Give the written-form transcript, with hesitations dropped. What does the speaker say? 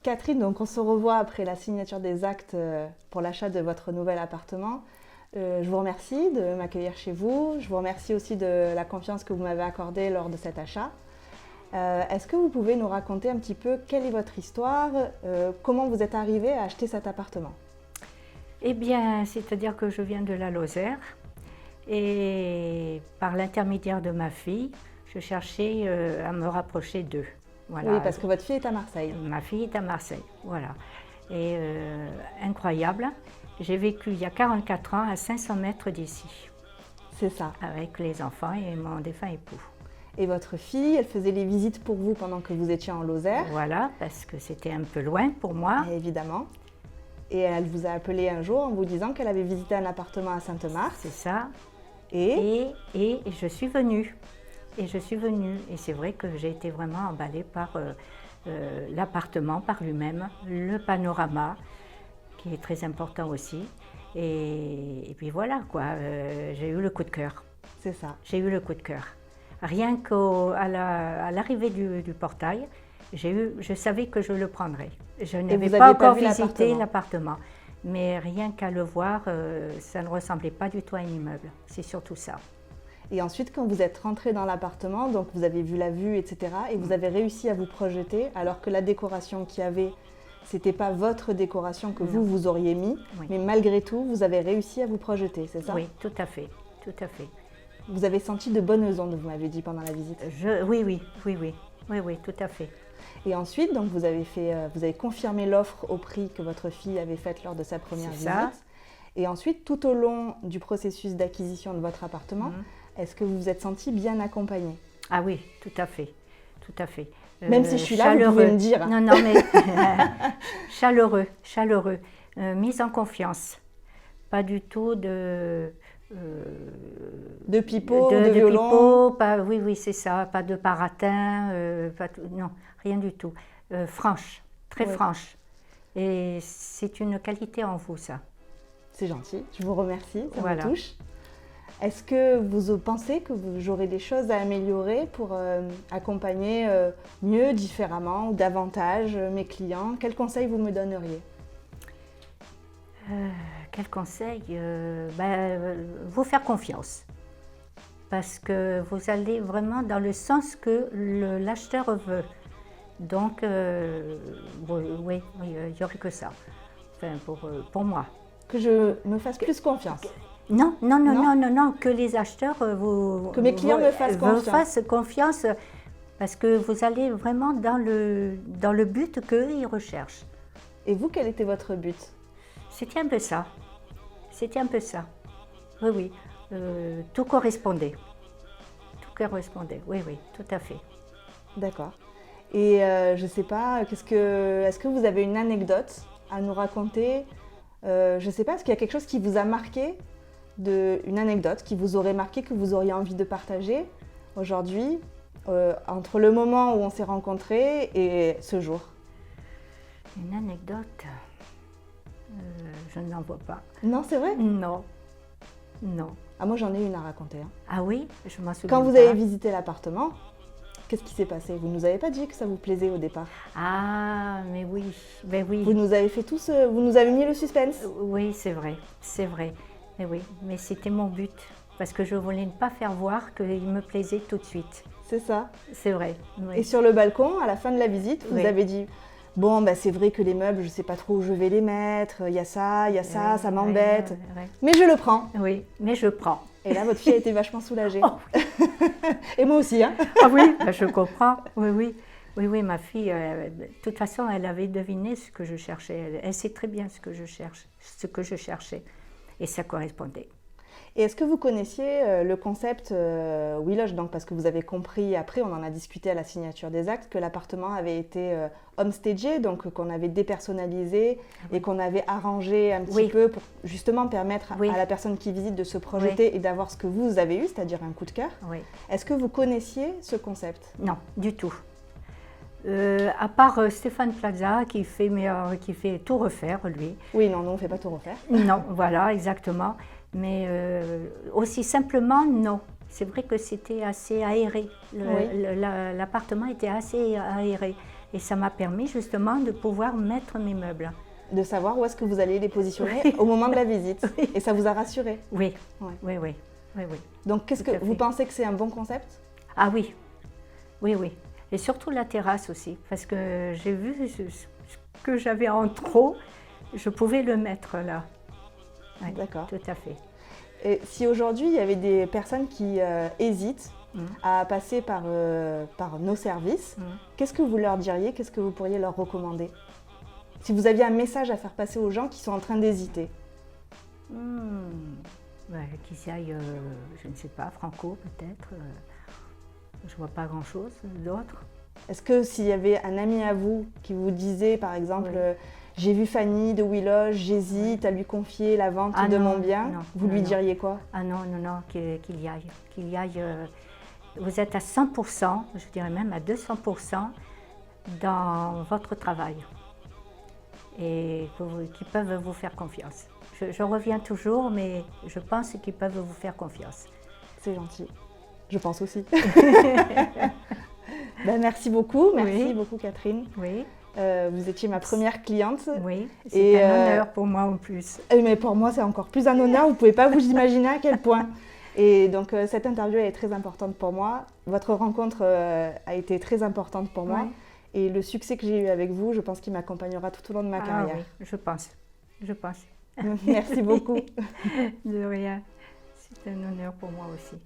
Catherine, donc on se revoit après la signature des actes pour l'achat de votre nouvel appartement. Je vous remercie de m'accueillir chez vous. Je vous remercie aussi de la confiance que vous m'avez accordée lors de cet achat. Est-ce que vous pouvez nous raconter un petit peu quelle est votre histoire, comment vous êtes arrivé à acheter cet appartement? Eh bien, c'est-à-dire que je viens de la Lozère et par l'intermédiaire de ma fille, je cherchais à me rapprocher d'eux. Voilà. Oui, parce que votre fille est à Marseille. Ma fille est à Marseille, voilà. Et incroyable, j'ai vécu il y a 44 ans à 500 mètres d'ici. C'est ça. Avec les enfants et mon défunt époux. Et votre fille, elle faisait les visites pour vous pendant que vous étiez en Lozère? Voilà, parce que c'était un peu loin pour moi. Et évidemment. Et elle vous a appelé un jour en vous disant qu'elle avait visité un appartement à Sainte-Marthe. C'est ça. Et je suis venue. Et je suis venue. Et c'est vrai que j'ai été vraiment emballée par l'appartement par lui-même, le panorama, qui est très important aussi. Et puis voilà, quoi. J'ai eu le coup de cœur. C'est ça. J'ai eu le coup de cœur. Rien qu'à l'arrivée du portail, je savais que je le prendrais. Je n'avais pas encore visité l'appartement. Mais rien qu'à le voir, ça ne ressemblait pas du tout à un immeuble. C'est surtout ça. Et ensuite, quand vous êtes rentré dans l'appartement, donc vous avez vu la vue, etc. Et vous avez réussi à vous projeter, alors que la décoration qu'il y avait, c'était pas votre décoration que vous auriez mis. Oui. Mais malgré tout, vous avez réussi à vous projeter, c'est ça? Oui, tout à fait, tout à fait. Vous avez senti de bonnes ondes, vous m'avez dit pendant la visite. Oui, tout à fait. Et ensuite, donc vous avez confirmé l'offre au prix que votre fille avait faite lors de sa première visite. Ça. Et ensuite, tout au long du processus d'acquisition de votre appartement, est-ce que vous vous êtes senti bien accompagné? Ah oui, tout à fait, tout à fait. Même si je suis là, vous pouvez me dire. Non, mais chaleureux. Mise en confiance. Pas du tout de pipeau, de violon. Pipeau, oui, c'est ça. Pas de baratin, non, rien du tout. Franche, très franche. Et c'est une qualité en vous, ça. C'est gentil, je vous remercie, ça me touche. Est-ce que vous pensez que j'aurai des choses à améliorer pour accompagner mieux, différemment ou davantage mes clients? Quels conseils vous me donneriez? Quel conseil? Vous faire confiance. Parce que vous allez vraiment dans le sens que l'acheteur veut. Donc, oui, il n'y aurait que ça. Enfin, pour moi. Que je me fasse plus confiance. Non, que les acheteurs que mes clients me fassent confiance parce que vous allez vraiment dans le but qu'ils recherchent. Et vous, quel était votre but? C'était un peu ça. Oui. Tout correspondait. Oui, tout à fait. D'accord. Et je ne sais pas, est-ce que vous avez une anecdote à nous raconter? Je ne sais pas, est-ce qu'il y a quelque chose qui vous a marqué? Une anecdote qui vous aurait marqué, que vous auriez envie de partager aujourd'hui, entre le moment où on s'est rencontrés et ce jour? Une anecdote, je n'en vois pas. Non, c'est vrai? Non. Ah, moi j'en ai une à raconter. Hein. Ah oui? Je m'en souviens. Quand vous avez visité l'appartement, qu'est-ce qui s'est passé? Vous ne nous avez pas dit que ça vous plaisait au départ? Ah, mais oui, Vous nous avez fait vous nous avez mis le suspense? Oui, c'est vrai. Mais oui, mais c'était mon but, parce que je voulais ne pas faire voir qu'il me plaisait tout de suite. C'est ça? C'est vrai. Oui. Et sur le balcon, à la fin de la visite, vous avez dit « Bon, c'est vrai que les meubles, je ne sais pas trop où je vais les mettre, il y a ça, ça m'embête, mais je le prends. » Oui, mais je prends. Et là, votre fille a été vachement soulagée. Oh, oui. Et moi aussi, hein? Ah oui, je comprends, oui. Oui, ma fille, de toute façon, elle avait deviné ce que je cherchais. Elle sait très bien ce que je cherchais. Et ça correspondait. Et est-ce que vous connaissiez le concept WeLoge, donc parce que vous avez compris, après on en a discuté à la signature des actes, que l'appartement avait été homestagé, donc qu'on avait dépersonnalisé et qu'on avait arrangé un petit peu pour justement permettre à la personne qui visite de se projeter et d'avoir ce que vous avez eu, c'est-à-dire un coup de cœur. Oui. Est-ce que vous connaissiez ce concept? Non, du tout. À part Stéphane Plaza qui fait tout refaire, lui. Oui, non, on ne fait pas tout refaire. Non, voilà, exactement. Mais aussi simplement, non. C'est vrai que c'était assez aéré. L'appartement était assez aéré. Et ça m'a permis justement de pouvoir mettre mes meubles. De savoir où est-ce que vous allez les positionner au moment de la visite. Oui. Et ça vous a rassuré? Oui, Ouais. oui, oui, oui, oui. Donc, qu'est-ce Tout à que vous fait. pensez que c'est un bon concept? Ah oui, oui, oui. Et surtout la terrasse aussi, parce que j'ai vu ce que j'avais en trop, je pouvais le mettre là. Ouais, D'accord. tout à fait. Et si aujourd'hui, il y avait des personnes qui hésitent Mm. à passer par nos services, Mm. qu'est-ce que vous leur diriez? Qu'est-ce que vous pourriez leur recommander? Si vous aviez un message à faire passer aux gens qui sont en train d'hésiter. Ouais, qu'ils aillent, je ne sais pas, Franco peut-être. Je vois pas grand-chose d'autre. Est-ce que s'il y avait un ami à vous qui vous disait, par exemple, Oui. j'ai vu Fanny de Willoge, j'hésite à lui confier la vente Ah de non, mon bien, non, vous non, lui non. diriez quoi? Ah non, non, non, qu'il y aille. Qu'il y aille. Vous êtes à 100%, je dirais même à 200% dans votre travail. Et qu'ils peuvent vous faire confiance. Je reviens toujours, mais je pense qu'ils peuvent vous faire confiance. C'est gentil. Je pense aussi. Ben, merci beaucoup, merci Oui. beaucoup Catherine. Oui, Vous étiez ma première cliente. oui, Et, c'est un honneur pour moi en plus. Mais pour moi, c'est encore plus un honneur. Vous ne pouvez pas vous imaginer à quel point. Et donc, cette interview elle est très importante pour moi. Votre rencontre a été très importante pour moi. Oui. Et le succès que j'ai eu avec vous, je pense qu'il m'accompagnera tout au long de ma Ah carrière. oui, je pense. Je pense. Merci beaucoup. De rien. C'est un honneur pour moi aussi.